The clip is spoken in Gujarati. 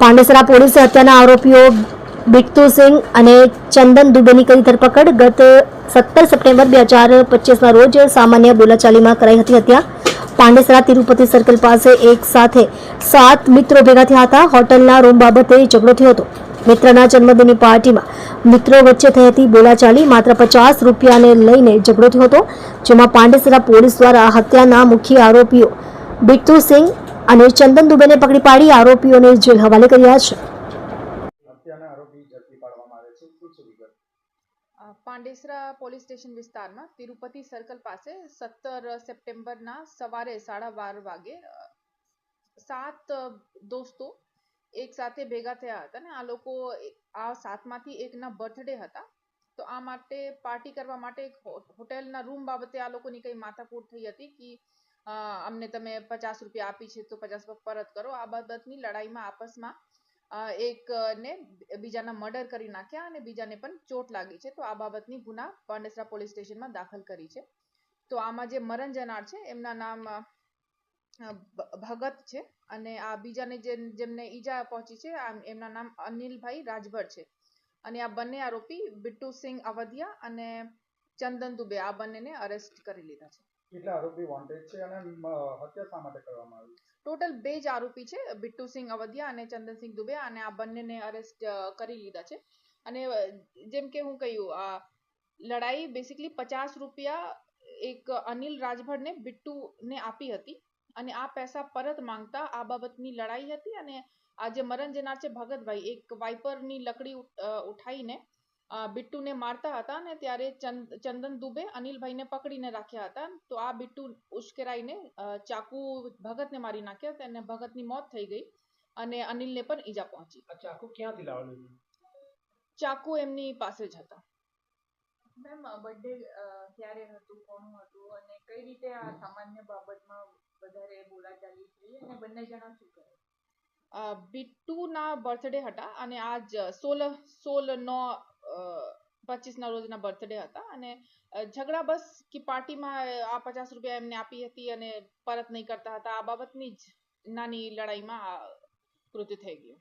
પાંડેસરા પોલીસે હત્યાના આરોપીઓ બિટ્ટુ સિંહ અને ચંદન દુબેની કરી ધરપકડ. ગત 17 સપ્ટેમ્બર 2025ના રોજ સામાન્ય બોલાચાલીમાં કરાઈ હતી હત્યા. પાંડેસરા તિરુપતિ સર્કલ પાસે એક સાથે 7 મિત્રો ભેગા થયા હતા. હોટલના રૂમ બાબતે ઝઘડો થયો હતો. મિત્રના જન્મદિનની પાર્ટીમાં મિત્રો વચ્ચે થઈ હતી બોલાચાલી. માત્ર 50 રૂપિયાને લઈને ઝઘડો થયો હતો, જેમાં પાંડેસરા પોલીસ દ્વારા હત્યાના મુખ્ય આરોપીઓ બિટ્ટુ સિંહ અને ચંદન દુબેને પકડી પાડી આરોપીઓને જેલ હવાલે કર્યા છે. પાંડેસરા પોલીસ સ્ટેશન વિસ્તારમાં તિરુપતિ સર્કલ પાસે 17 સપ્ટેમ્બરના સવારે 12:30 વાગે 7 દોસ્તો એક સાથે ભેગા થયા હતા ને આ લોકો આ 7માંથી એકના બર્થડે હતા. તો આ માટે પાર્ટી કરવા માટે એક હોટેલના રૂમ બાબતે આ લોકોની કઈ માથાકૂટ થઈ હતી કે અમને તમે 50 રૂપિયા આપી છે તો 50 પરત કરો. આ બાબતની લડાઈમાં આપસમાં એક ને બીજાના મર્ડર કરી નાખ્યા અને બીજાને પણ ચોટ લાગી છે. તો આ બાબતની ગુના પાંડેસરા પોલીસ સ્ટેશનમાં દાખલ કરી છે. તો આમાં જે મરણ જનાર છે એમના નામ ભગત છે અને આ બીજાને જેમને ઈજા પહોંચી છે એમના નામ અનિલભાઈ રાજભર છે. અને આ બંને આરોપી બિટ્ટુ સિંહ અવધિયા અને ચંદન દુબે આ બંનેને અરેસ્ટ કરી લીધા છે. કેટલા આરોપી વોન્ટેડ છે અને હત્યા શા માટે કરવામાં આવી? ટોટલ 2 જ આરોપી છે, બિટ્ટુ સિંહ અવધિયા અને ચંદનસિંહ દુબે, અને આ બંનેને અરેસ્ટ કરી લીધા છે. અને જેમ કે હું કહ્યું, આ લડાઈ બેસિકલી 50 રૂપિયા એક અનિલ રાજભરને બિટ્ટુને આપી હતી અને આ પૈસા પરત માંગતા આ બાબતની લડાઈ હતી. અને આ જે મરણ જનાર છે ભગતભાઈ, એક વાઇપરની લકડી ઉઠાઈને બિટ્ટુને મારતા હતા અને ત્યારે ચંદન દુબે અનિલભાઈને પકડીને રાખ્યા હતા. તો આ બિટ્ટુ ઉશ્કેરાઈને ચાકુ ભગતને મારી નાખ્યા અને ભગતની મોત થઈ ગઈ અને અનિલને પણ ઈજા પહોંચી. આ ચાકુ ક્યાંથી લાવેલું? ચાકુ એમની પાસે જ હતા. મેમ, બર્થડે ક્યારે હતું, કોણ હતું અને કઈ રીતે આ સામાન્ય બાબતમાં વધારે બોલાચાલી થઈ અને બંને જણા શું કરે? બિટ્ટુના બર્થડે હતા અને આજ 16/9/25ના રોજના બર્થડે હતા અને ઝઘડા બસ કે પાર્ટીમાં આ 50 રૂપિયા એમને આપી હતી અને પરત નહીં કરતા હતા. આ બાબતની જ નાની લડાઈમાં કૃત્ય થઈ ગયું.